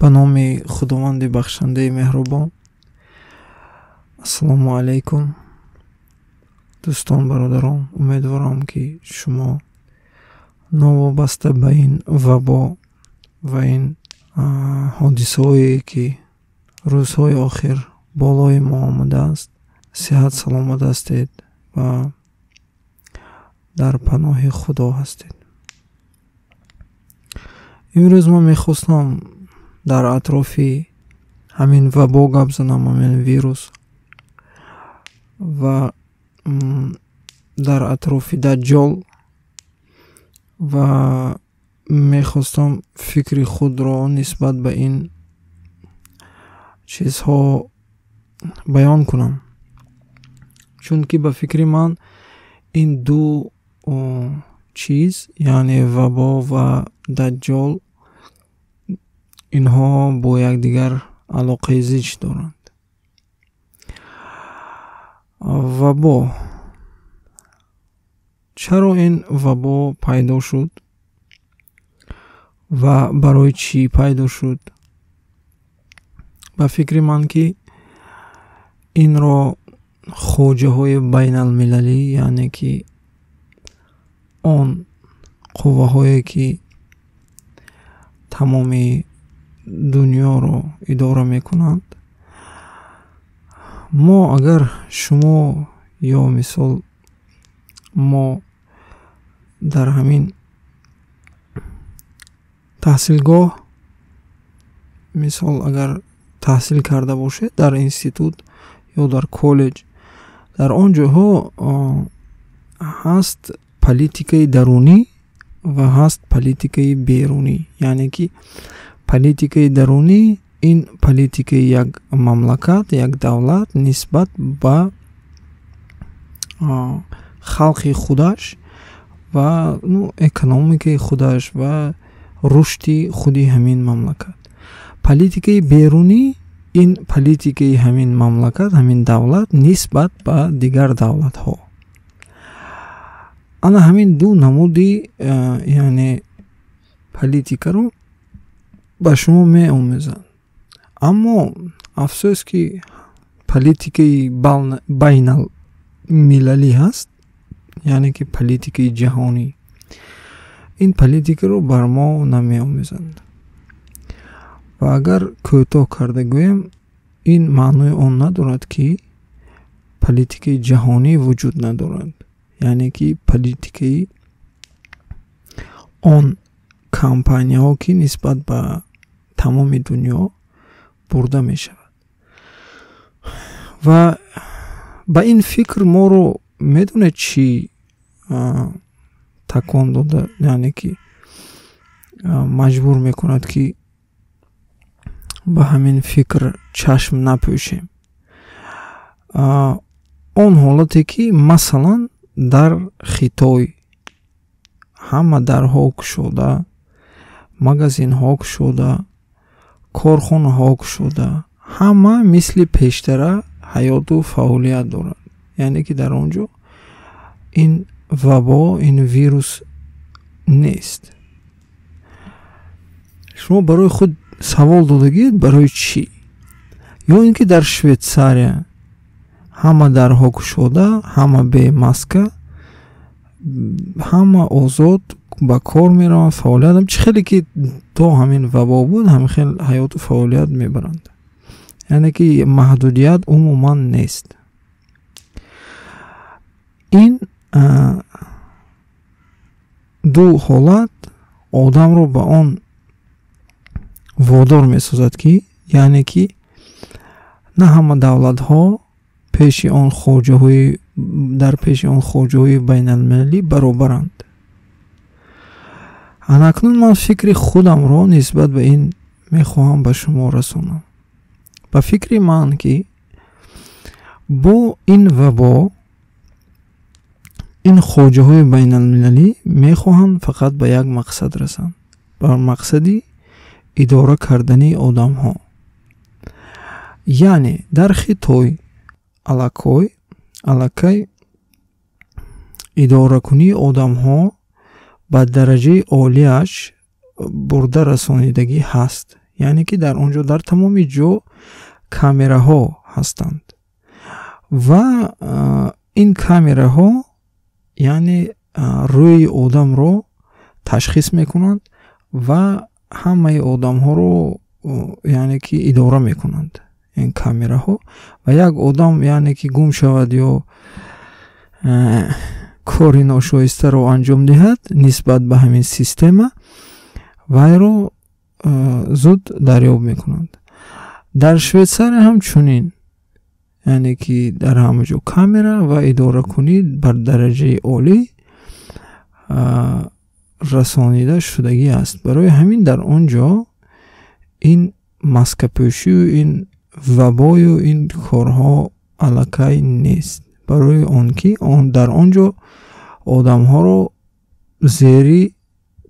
به نام خداوند بخشنده مهربان. السلام علیکم دوستان برادران، امیدوارم که شما نوابسته به این وبا و این حادثه هایی که روزهای آخر بالای ما آمده است صحت سلامت هستید و در پناه خدا هستید. امروز من میخواستم در اطراف همین وبا گپ زنم، همین ویروس، و در اطراف دجال، و میخواستم فکر خود را نسبت به این چیزها بیان کنم، چون که به فکر من این دو چیز یعنی وبا و دجال اینها با یکدیگر علاقه زیج دارند. وبا، چرا این وبا پیدا شد و برای چی پیدا شد؟ به فکر من که این را خوجه های بین المللی، یعنی که آن قوه هایی که تمام دنیا را اداره میکنند، ما اگر شما یا مثال ما در همین تحصیلگاه مثال اگر تحصیل کرده باشه در انستیتوت یا در کالج، در آنجاها هست پلیتیکای درونی و هست پلیتیکای بیرونی. یعنی که پلیتیکای درونی این پلیتیکای یک مملکت، یک دولت نسبت به خلق خودش و اکونومیک خودش و رشد خودی همین مملکت. پلیتیکای بیرونی این پلیتیکای همین مملکت، همین دولت نسبت به دیگر دولت ها. انا همین دو نمودی یعنی پلیتیکا رو به شما می آموزند. اما افسوس که پلیتیکای بین المللی هست، یعنی که پلیتیکای جهانی، این پلیتیکا رو بر ما نمی آموزند. و اگر کوتاه کرده گویم، این معنی آن ندارد که پلیتیکای جهانی وجود ندارد، یعنی که پلیتیکای آن کمپانی ها که نسبت به تمام دنیا برده می شود. و با این فکر ما رو میدونه چی تکان داده، یعنی که مجبور میکند که با همین فکر چشم نپوشیم. آن حالتی که مثلا در خیتای همه در هاک شده، مگزین هاک شده، کارخانه هاک شده، همه مثل پیشتره حیات و فعالیت دارند. یعنی که در آنجا این وبا، این ویروس نیست. شما برای خود سوال دادگید برای چی؟ یا اینکه در شویتساریا همه در هاک شده، همه به ماسک، همه آزاد با کار میرن، فعالیت هم چه خیلی که تا همین وبا بود همین خیلی حیات و فعالیت میبرند. یعنی که محدودیت عموما نیست. این دو حالت آدم رو به آن وادار میسازد که یعنی که نه همه دولت ها پیش آن خوجه های در پیش آن خوجه های بین المللی برابرند. اکنون من فکر خودم را نسبت به این میخواهم به شما رسونم. به فکر من که با این وبا این خوجه های بین المللی میخواهند فقط به یک مقصد رسند، بر مقصدی اداره کردنی آدم ها. یعنی در خیتای علاقه اداره کنی آدم ها به درجه عالیش برده رسانیدگی هست. یعنی که در اونجا در تمامی جو کامراها هستند و این کامراها یعنی روی آدم رو تشخیص میکنند و همه آدم ها رو یعنی که اداره میکنند این کامراها و یک آدم یعنی که گم شود یا کاری ناشایسته رو انجام دهد نسبت به همین سیستم وی رو زود دریافت میکنند. در شویتزر هم چنین یعنی که در همه جا کامرا و اداره کنید بر درجه عالی رسانیده شدگی است. برای همین در آنجا این ماسک پوشی و این وبای و این کارها علاقه نیست، برای آنکه در آنجا آدم ها رو زیری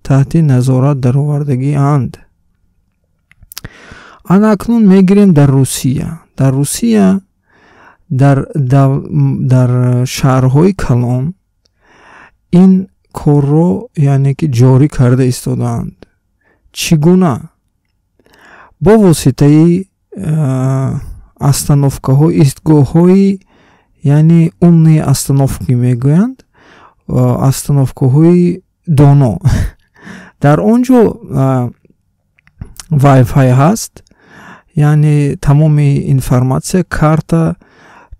تحت نظارت در آوردگی اند. آن اکنون میگیریم در روسیه. در روسیه در شهرهای کلان این کار رو یعنی که جاری کرده ایستادند. چگونه؟ با واسطه استانوفکه های ایستگاه های یعنی умные остановки میگویند، استانوفکه های دانا. در اونجا وای فای هست، یعنی تمام اینفرماسیا، کارت،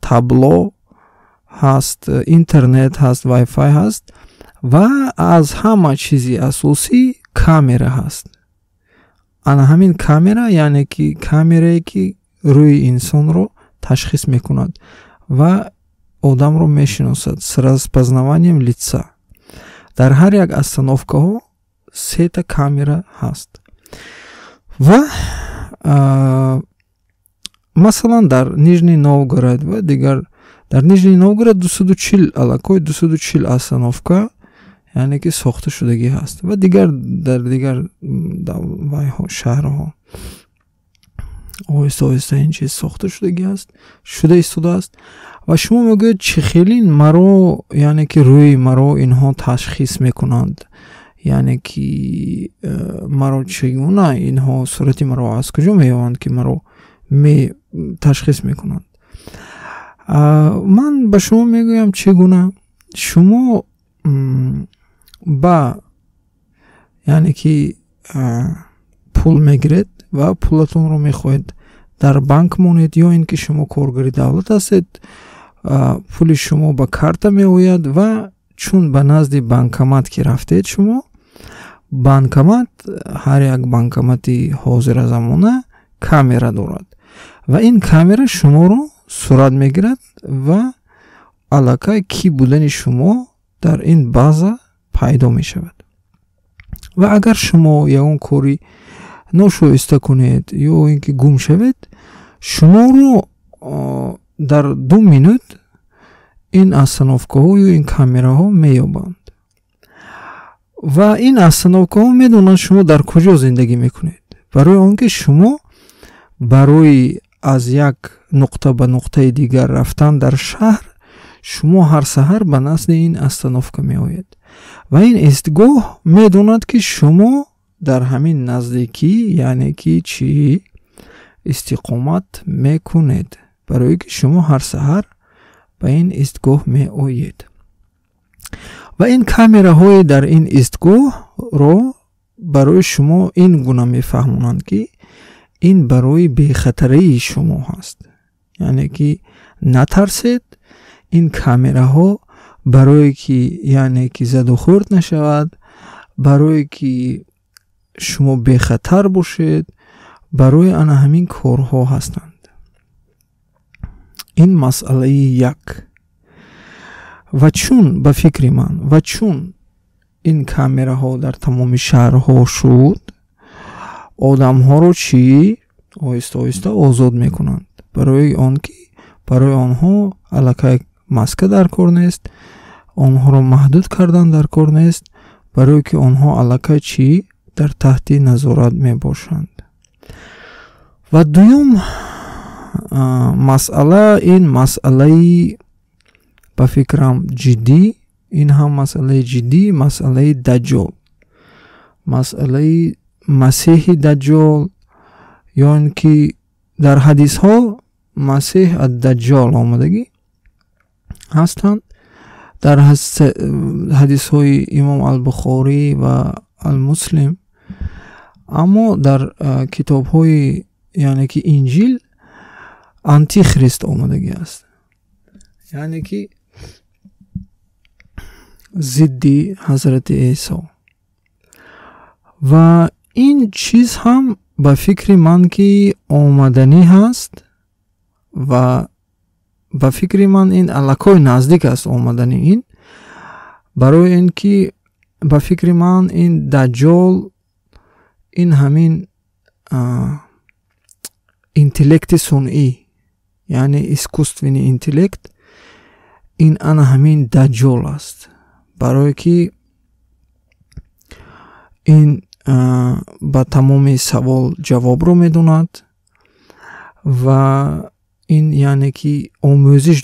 تابلو هست، اینترنت هست، وای فای هست و از همه چیزی اساسی کامera هست. انا همین کامera یعنی که کامرایی که روی انسان رو تشخیص میکند و آدم رو میشناسد. سرازپознаванием лица. در هر یک استانوفکه ها 3 تا کامera هست و مثلا در نیژنی نوگород و دیگر در نیژنی نوگород 240 алакой 240 استانوفکه یعنی که ساخته شدگی هست و دیگر در دیگر شهرها آهسته این چیز ساخته شدگی هست، شده ایستاده است و شما میگوید چه خیلی مرا یعنی که روی مرا اینها تشخیص میکنند، یعنی که مرا چگونه اینها صورتی مرا از کجا میوند که مرا تشخیص میکنند. من به شما میگویم چگونه شما با یعنی که پول میگیرید و پولتون رو میخواید در بانک مونید یا اینکه شما کارگری دولت هستید، پول شما با کارت میآید و چون به نزد بانکمات که رفتید شما، بانکمات هر یک بانکماتی حاضر زمانه کامera دارد و این کامera شما رو صورت میگیرد و علاقه کی بودن شما در این بازه پیدا می شود. و اگر شما یا اون کاری ناشایسته کنید یا اینکه گم شوید، شما رو در 2 minut این استانوفکه ها یا این کامera ها میابند و این استانوفکه ها میدونن شما در کجا زندگی میکنید، برای آنکه شما برای از یک نقطه به نقطه دیگر رفتن در شهر شما هر سحر به نزد این استانوفکه می آید و این ایستگاه میدوند که شما در همین نزدیکی یعنی که چی استقامت میکنید، برای که شما هر سحر به این ایستگاه می آید و این کامera های در این ایستگاه رو برای شما این گونه میفهمونند که این برای بیخطری شما هست، یعنی که نترسید. این کامera ها برای که یعنی که زد و خورد نشود، برای که شما بیخطر باشید، برای آن همین کارها هستند. این مسئله یک. و چون به فکر من و چون این کامera ها در تمام شهرها شد، آدم ها رو چی آهسته آهسته آزاد میکنند، برای آنکه برای آنها علاقه ماسک در کار نیست، آنها رو محدود کردن در کار نیست، برای که آنها علاقه چی در تحت نظارت می باشند. و دوم مسئله، این مسئله به فکرم جدی، این هم مسئله جدی، مسئله دجال، مسئله مسیح دجال یا اینکه در حدیث ها مسیح الدجال آمدگی هستند. در حدیث های امام البخاری و المسلم. اما در کتاب های یعنی که انجیل آنتی خریست آمدگی است، یعنی که ضدی حضرت عیسی. و این چیز هم به فکر من که آمدنی هست و به فکر من این علاقه نزدیک است آمدنی این، برای اینکه به فکر من این دجال این همین انتلکت صنعی یعنی اسکوستوینی انتلکت این انا همین دجال است، برای که این با تمام سوال جواب رو میدوند و این یعنی که آموزش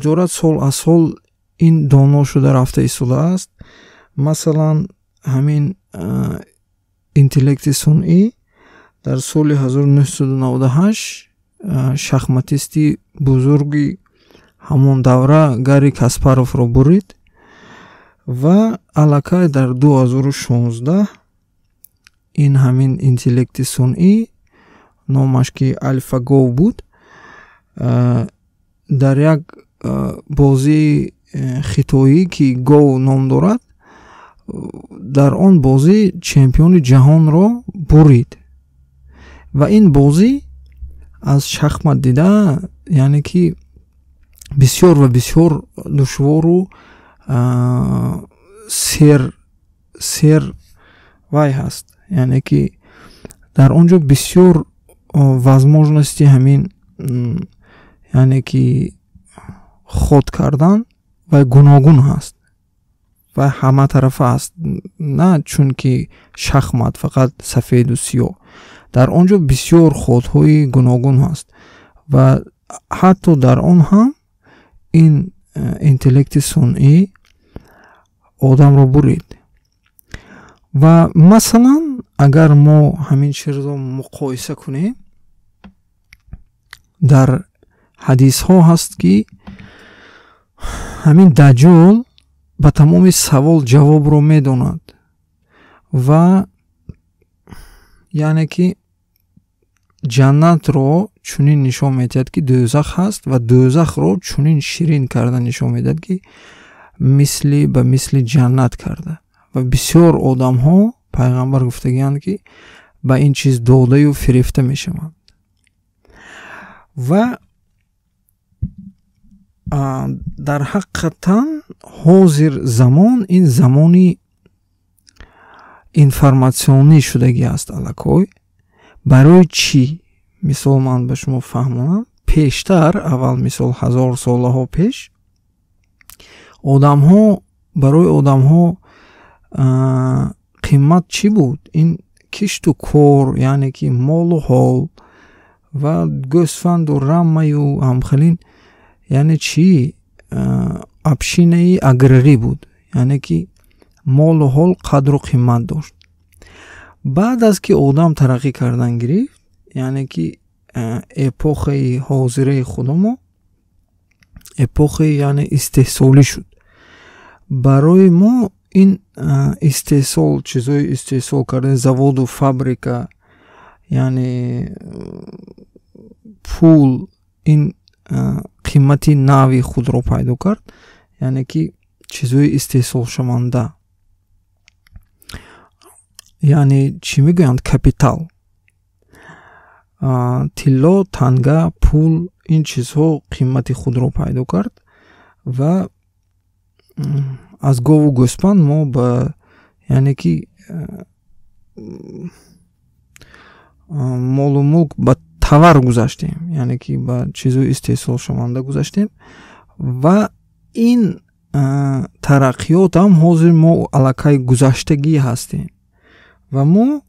دارد سال از سال این دانا شده رفته ایستاده است. مثلا همین انتلکت صنعی در سال 1998 شахматисти بزرگی همون دوره گاری کاسپاروف رو برید و علاقه در 2016 این همین انتلکت صنعی نامش که الفاگو بود در یک بازی خطایی که گو نام دارد در آن بازی چمپیون جهان را برید و این بازی از شахмат دیده یعنی که بسیار و بسیار دشوار و سر وای هست، یعنی که در آنجا بسیار возможности همین یعنی که خود کردن و گوناگون هست و همه طرفه است، نه چون که شахмат فقط سفید و سیاه، در آنجا بسیار خودهای گوناگون هست و حتی در آن هم این انتلکت صنعی آدم رو برید. و مثلا اگر ما همین چیز رو مقایسه کنیم در حدیث ها هست که همین دجال با تمام سوال جواب رو میدوند و یعنی که جنت رو چونین نشون میدهد که دوزخ هست و دوزخ رو چونین شیرین کرده نشون میدهد که مثل جنت کرده و بسیار آدم ها پیغمبر گفتگیند که با این چیز داده و فریفته میشوند و در حقیقتا حاضر زمان این زمانی اینفورماسیونی شدگی است الکوی. برای چی؟ مثال من به شما فهمونم. پیشتر اول مثال 1000 ساله ها پیش آدم ها برای آدم ها قیمت چی بود؟ این کشت و کار یعنی که مال و حال و گوسفند و رمه و همخلین یعنی چی؟ ابشینه اگرری بود، یعنی که مال و حال قدر و قیمت داشت. بعد از که آدم ترقی کردن گرفت یعنی که اپوخ حاضره خودمو اپوخ یعنی استحصالی شد. برای ما این استحصال چیزای استحصال کردن завод و فابریکا یعنی پول این قیمتی نوی خود رو پیدا کرد، یعنی که چیزای استحصال شونده یعنی چی میگویند کپیتال، طلا، تنگه، پول این چیزها قیمت خود رو پیدا کرد و از گاو و گوسفند ما با یعنی که مال و ملک با تور گذاشتیم، یعنی که با چیزهای استحصال شونده گذاشتیم و این ترقیات هم حاضر ما علاقه گذشتگی هستیم و ما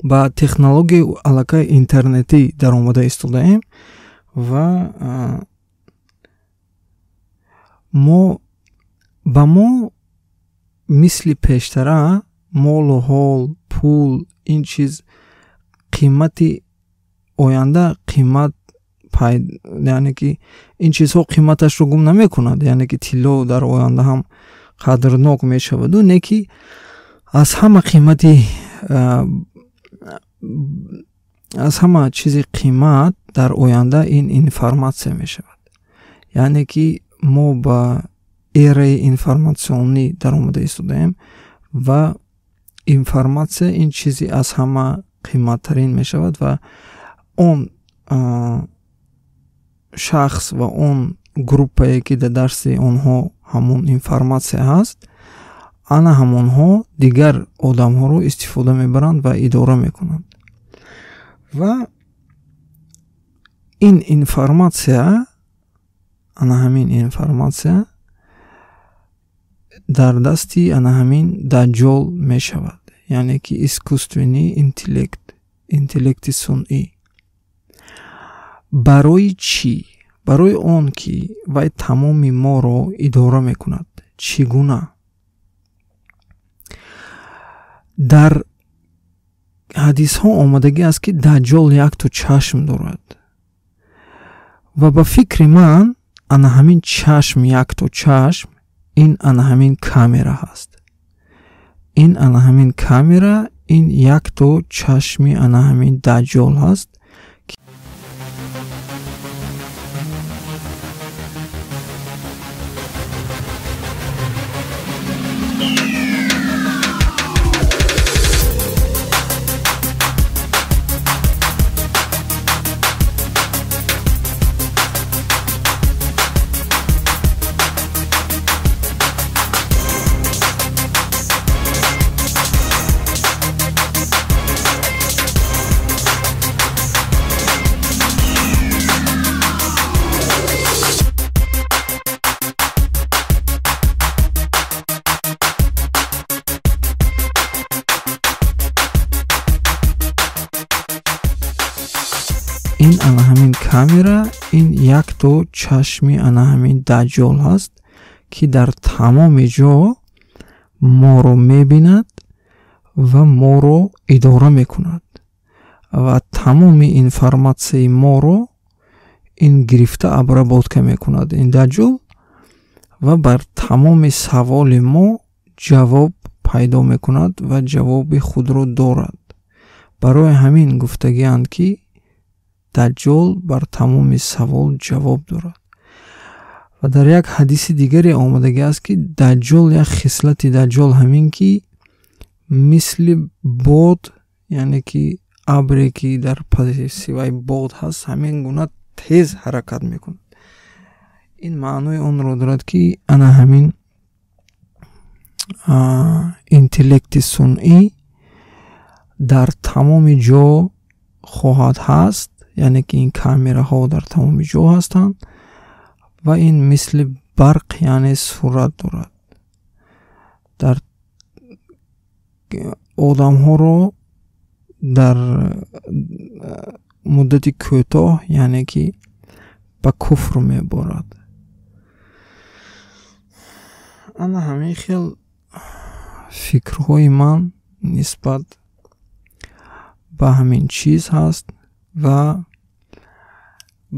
با تکنولوژی علاقه اینترنتی در آمده ایستاده ایم و ما مثل پیشتره مال و حال، пул, ин чиз қимати оянда қимат яъне ки ин чизҳо қиматашро гум намекунад, яъне ки тилло дар оянда ҳам қадрнок мешаваду, не ки аз ҳама қимати аз ҳама чизи қимат дар оянда ин информатсия мешавад. яъне ки мо ба эраи информатсионӣ даромада истодаем ва информатсия ин чизи аз ҳама қиматтарин мешавад ва он шахс ва он группае ки дар дасти онҳо ҳамон информатсия ҳаст, ана ҳамонҳо дигар одамҳоро истифода мебаранд ва идора мекунанд. ва ин информатсия, ана ҳамин информатсия дар дасти ана ҳамин даҷҷол мешавад, яъне ки искусственӣ интеллекти сунъӣ. барои чӣ? барои он ки вай тамоми моро идора мекунад. чӣ гуна? дар ҳадисҳо омадагӣ аст ки даҷҷол якто чашм дорад ва ба фикри ман ана ҳамин чашм, якто чашм, ин ана ҳамин камера ҳаст. ин ана ҳамин камера, ин якто чашми ана ҳамин даҷҷол ҳаст. ин ана ҳамин камера, ин якто чашми ана ҳамин даҷҷол ҳаст ки дар тамоми ҷо моро мебинад ва моро идора мекунад ва тамоми информатсияи моро ин гирифта обработка мекунад ин даҷҷол ва бар тамоми саволи мо ҷавоб пайдо мекунад ва ҷавоби худро дорад. барои ҳамин гуфтагианд ки даҷҷол бар тамоми савол ҷавоб дорад. ва дар як ҳадиси дигаре омадаги аст ки даҷҷол, як хислати даҷҷол ҳамин ки мисли бод, яъне ки абре ки дар пасиваи бод ҳаст, ҳамин гуна тез ҳаракат мекунад. ин маънои онро дорад ки ана ҳамин интеллекти сунъӣ дар тамоми ҷо хоҳад ҳаст, яъне ки ин камераҳо дар тамоми ҷо ҳастанд ва ин мисли барқ, яъне сурат дорад. дар одамҳоро дар муддати кӯтоҳ, яъне ки ба куфр меборад. ана ҳамин хел фикрҳои ман нисбат ба ҳамин чиз ҳаст ва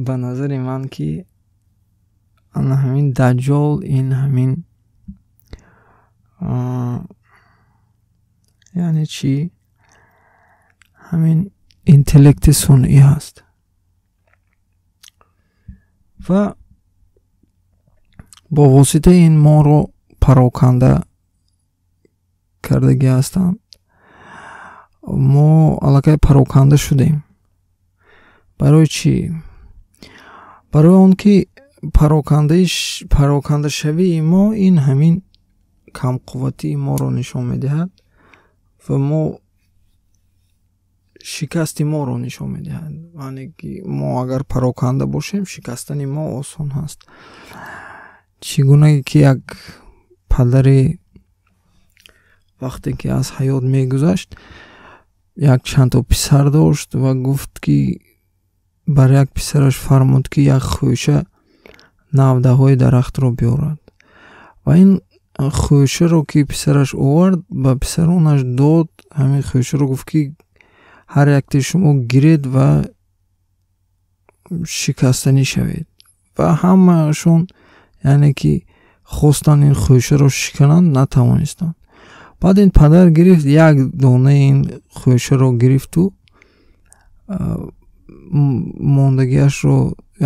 ба назари ман ки ана ҳамин даҷҷол, ин ҳамин яъне чӣ, ҳамин интеллекти сунъӣ ҳаст ва бо воситаи ин моро пароканда кардагӣ ҳастанд. мо аллакай пароканда шудем. барои чӣ? барои он ки парокандашавии мо ин ҳамин камқувватии моро нишон медиҳад ва мо шикасти моро нишон медиҳад. яъне ки мо агар пароканда бошем, шикастани мо осон ҳаст. чӣ гуна ки як падаре вақте ки аз ҳаёт мегузашт, як чандто писар дошт ва гуфт ки бар як писараш фармуд ки як хӯша навдаҳои дарахтро биёрад ва ин хӯшаро ки писараш овард ба писаронаш дод, ҳамин хӯшро гуфт ки ҳар якти шумо гиред ва шикастанӣ шавед. ва ҳамаашон яъне ки хостанд ин хӯшаро шикананд, натавонистанд. баъд ин падар гирифт як дона ин хӯшаро гирифту мондагиашро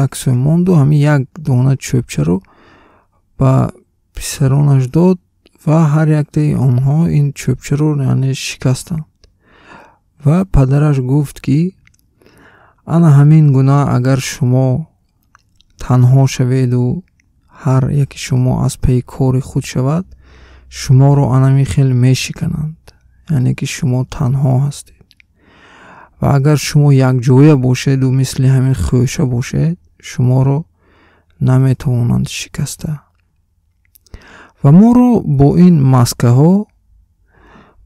як сӯй монду, ҳамин як дона чӯбчаро ба писаронаш дод ва ҳар яктаи онҳо ин чӯбчаро яъне шикастанд. ва падараш гуфт ки ана ҳамин гуна агар шумо танҳо шаведу ҳар яки шумо аз паи кори худ шавад, шуморо анами хел мешикананд, яъне ки шумо танҳо ҳастед. ва агар шумо якҷоя бошеду мисли ҳамин хӯша бошед, шуморо наметавонанд шикаста. ва моро бо ин маскаҳо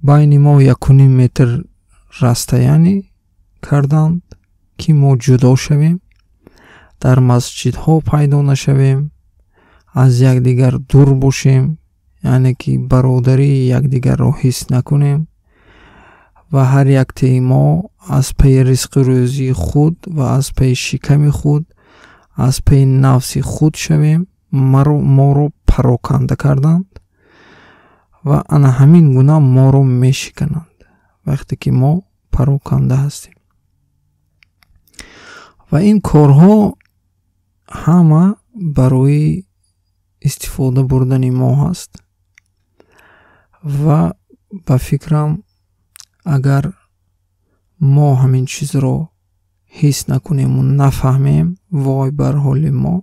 байни мо 1.5 метр растоянӣ карданд ки мо ҷудо шавем, дар масҷидҳо пайдо нашавем, аз якдигар дур бошем, яъне ки бародарии якдигарро ҳис накунем ва ҳар яктаи мо аз паи ризқи рӯзии худ ва аз паи шиками худ, аз паи нафси худ шавем. моро пароканда карданд ва ана ҳамин гуна моро мешикананд вақте ки мо пароканда ҳастем. ва ин корҳо ҳама барои истифода бурдани мо ҳаст. ва ба фикрам агар мо ҳамин чизро ҳис накунему нафаҳмем, вой бар ҳоли мо,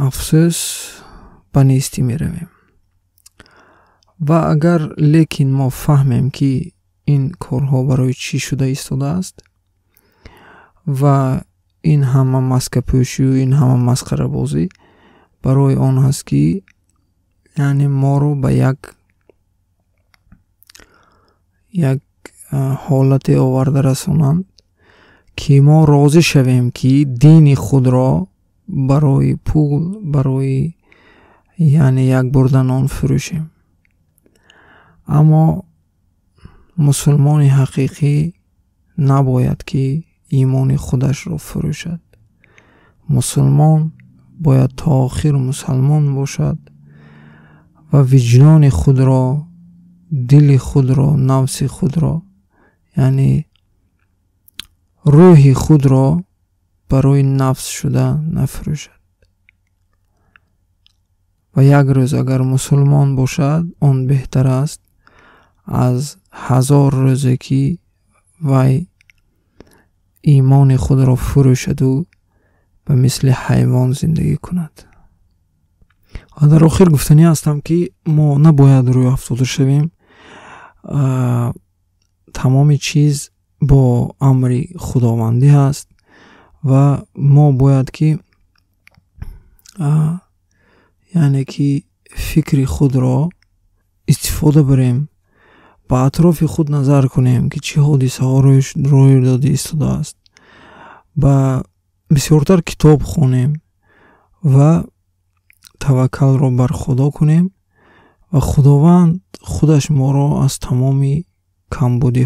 афсӯс ба нестӣ меравем. ва агар лекин мо фаҳмем ки ин корҳо барои чӣ шуда истодааст ва ин ҳама маскапӯшию ин ҳама масхарабозӣ барои он ҳаст ки яъне моро ба як ҳолате оварда расонанд ки мо розӣ шавем ки дини худро барои пул, барои яъне як бурда нон фурӯшем. аммо мусулмони ҳақиқӣ набояд ки имони худашро фурӯшад. мусулмон бояд то охир мусалмон бошад ва виҷдони худро, дили худро, нафси худро, яъне рӯҳи худро барои нафс шуда нафурӯшад. ва як рӯз агар мусулмон бошад, он беҳтар аст аз 1000 рӯзе ки вай имони худро фурӯшаду ба мисли ҳайвон зиндагӣ кунад. ва дар охир гуфтанӣ ҳастам ки мо набояд рӯйафзода шавем. тамоми чиз бо амри худовандӣ ҳаст ва мо бояд ки яъне ки фикри худро истифода барем, ба атрофи худ назар кунем ки чӣ ҳодисаҳо рӯй дода истодааст. ба бисёртар китоб хонем ва таваккалро бар худо кунем ва худованд худаш моро аз тамоми камбудӣ